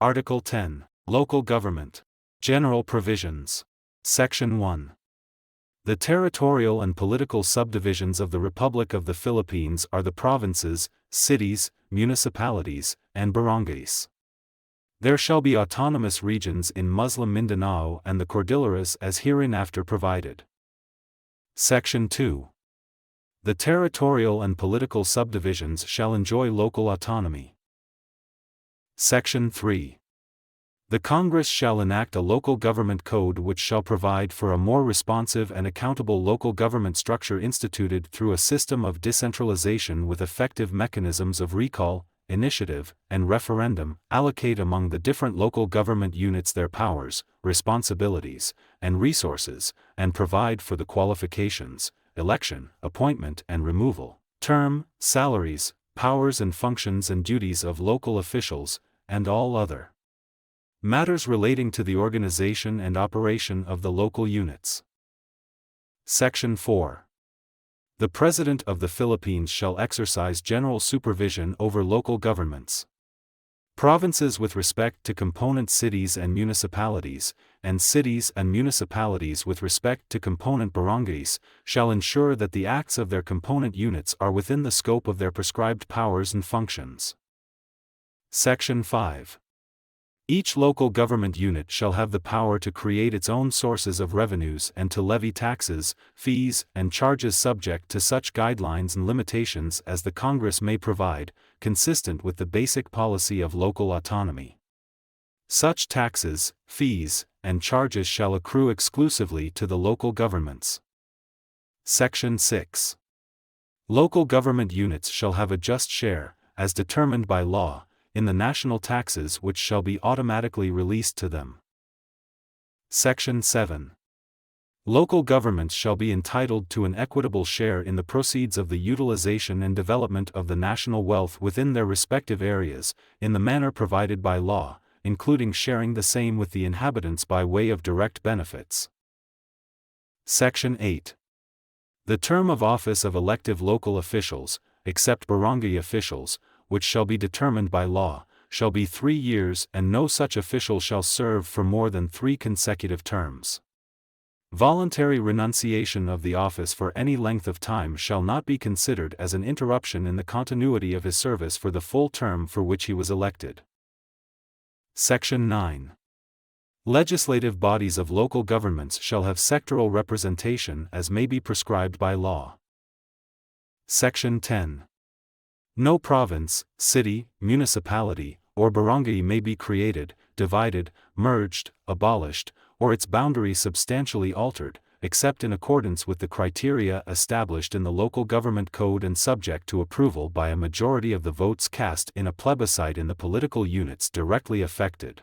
Article 10. Local Government. General Provisions. Section 1. The territorial and political subdivisions of the Republic of the Philippines are the provinces, cities, municipalities, and barangays. There shall be autonomous regions in Muslim Mindanao and the Cordilleras as hereinafter provided. Section 2. The territorial and political subdivisions shall enjoy local autonomy. Section 3. The Congress shall enact a local government code which shall provide for a more responsive and accountable local government structure instituted through a system of decentralization with effective mechanisms of recall, initiative, and referendum, allocate among the different local government units their powers, responsibilities, and resources, and provide for the qualifications, election, appointment and removal, term, salaries, powers and functions and duties of local officials, and all other matters relating to the organization and operation of the local units. Section 4. The President of the Philippines shall exercise general supervision over local governments. Provinces with respect to component cities and municipalities, and cities and municipalities with respect to component barangays, shall ensure that the acts of their component units are within the scope of their prescribed powers and functions. Section 5. Each local government unit shall have the power to create its own sources of revenues and to levy taxes, fees, and charges subject to such guidelines and limitations as the Congress may provide, consistent with the basic policy of local autonomy. Such taxes, fees, and charges shall accrue exclusively to the local governments. Section 6. Local government units shall have a just share, as determined by law, in the national taxes which shall be automatically released to them. Section 7. Local governments shall be entitled to an equitable share in the proceeds of the utilization and development of the national wealth within their respective areas, in the manner provided by law, including sharing the same with the inhabitants by way of direct benefits. Section 8. The term of office of elective local officials, except barangay officials, which shall be determined by law, shall be 3 years and no such official shall serve for more than 3 consecutive terms. Voluntary renunciation of the office for any length of time shall not be considered as an interruption in the continuity of his service for the full term for which he was elected. Section 9. Legislative bodies of local governments shall have sectoral representation as may be prescribed by law. Section 10. No province, city, municipality, or barangay may be created, divided, merged, abolished, or its boundaries substantially altered, except in accordance with the criteria established in the local government code and subject to approval by a majority of the votes cast in a plebiscite in the political units directly affected.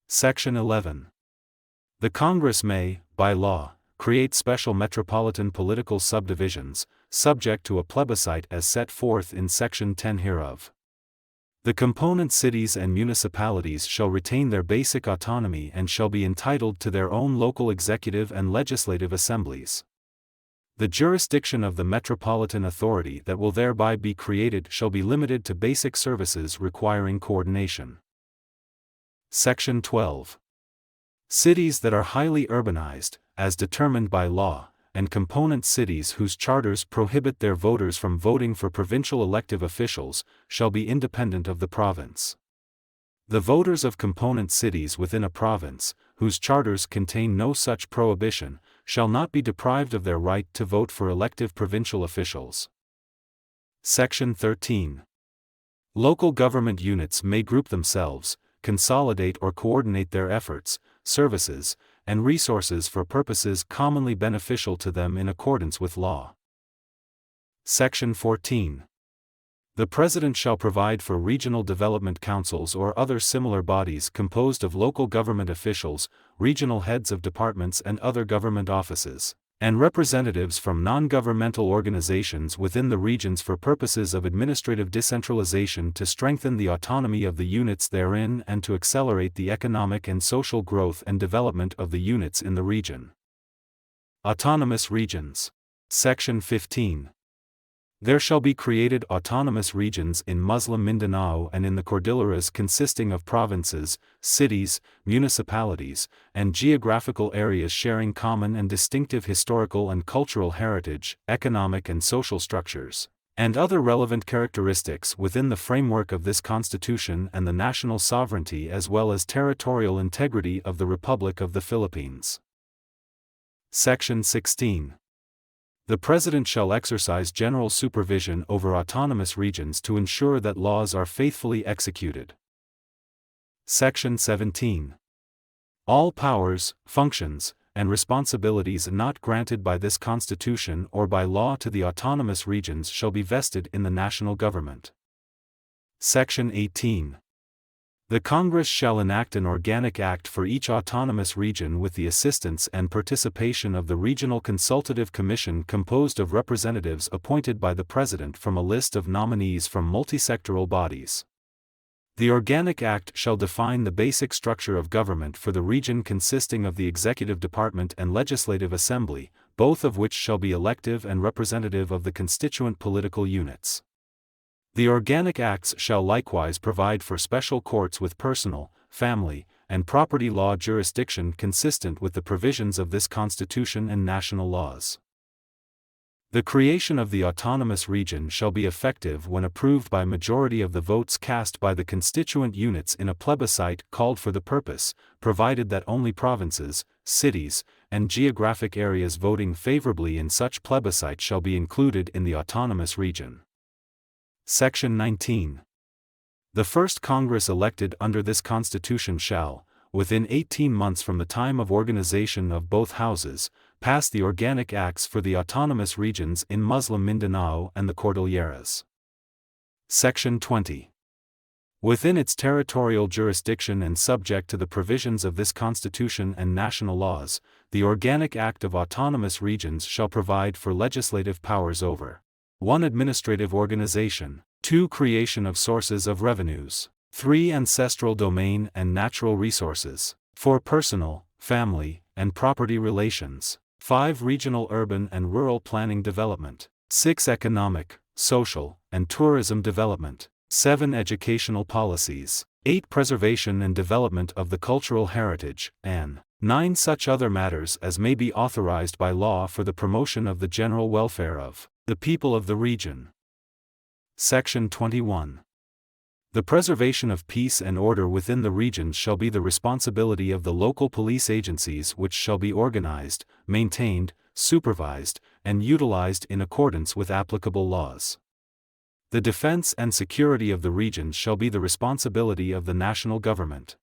Section 11. The Congress may, by law, create special metropolitan political subdivisions, subject to a plebiscite as set forth in Section 10 hereof. The component cities and municipalities shall retain their basic autonomy and shall be entitled to their own local executive and legislative assemblies. The jurisdiction of the metropolitan authority that will thereby be created shall be limited to basic services requiring coordination. Section 12. Cities that are highly urbanized, as determined by law, and component cities whose charters prohibit their voters from voting for provincial elective officials, shall be independent of the province. The voters of component cities within a province, whose charters contain no such prohibition, shall not be deprived of their right to vote for elective provincial officials. Section 13. Local government units may group themselves, consolidate or coordinate their efforts, services, and resources for purposes commonly beneficial to them in accordance with law. Section 14. The President shall provide for regional development councils or other similar bodies composed of local government officials, regional heads of departments and other government offices, and representatives from non-governmental organizations within the regions for purposes of administrative decentralization to strengthen the autonomy of the units therein and to accelerate the economic and social growth and development of the units in the region. Autonomous Regions. Section 15. There shall be created autonomous regions in Muslim Mindanao and in the Cordilleras consisting of provinces, cities, municipalities, and geographical areas sharing common and distinctive historical and cultural heritage, economic and social structures, and other relevant characteristics within the framework of this Constitution and the national sovereignty as well as territorial integrity of the Republic of the Philippines. Section 16. The President shall exercise general supervision over autonomous regions to ensure that laws are faithfully executed. Section 17. All powers, functions, and responsibilities not granted by this Constitution or by law to the autonomous regions shall be vested in the national government. Section 18. The Congress shall enact an organic act for each autonomous region with the assistance and participation of the Regional Consultative Commission composed of representatives appointed by the President from a list of nominees from multisectoral bodies. The Organic Act shall define the basic structure of government for the region consisting of the Executive Department and Legislative Assembly, both of which shall be elective and representative of the constituent political units. The Organic Acts shall likewise provide for special courts with personal, family, and property law jurisdiction consistent with the provisions of this Constitution and national laws. The creation of the autonomous region shall be effective when approved by majority of the votes cast by the constituent units in a plebiscite called for the purpose, provided that only provinces, cities, and geographic areas voting favorably in such plebiscite shall be included in the autonomous region. Section 19. The first Congress elected under this Constitution shall, within 18 months from the time of organization of both houses, pass the Organic Acts for the autonomous regions in Muslim Mindanao and the Cordilleras. Section 20. Within its territorial jurisdiction and subject to the provisions of this Constitution and national laws, the Organic Act of Autonomous Regions shall provide for legislative powers over 1. Administrative organization, 2. Creation of sources of revenues, 3. Ancestral domain and natural resources, 4. Personal, family, and property relations, 5. Regional urban and rural planning development, 6. Economic, social, and tourism development, 7. Educational policies, 8. Preservation and development of the cultural heritage, and 9. Such other matters as may be authorized by law for the promotion of the general welfare of the people of the region. Section 21. The preservation of peace and order within the regions shall be the responsibility of the local police agencies which shall be organized, maintained, supervised, and utilized in accordance with applicable laws. The defense and security of the regions shall be the responsibility of the national government.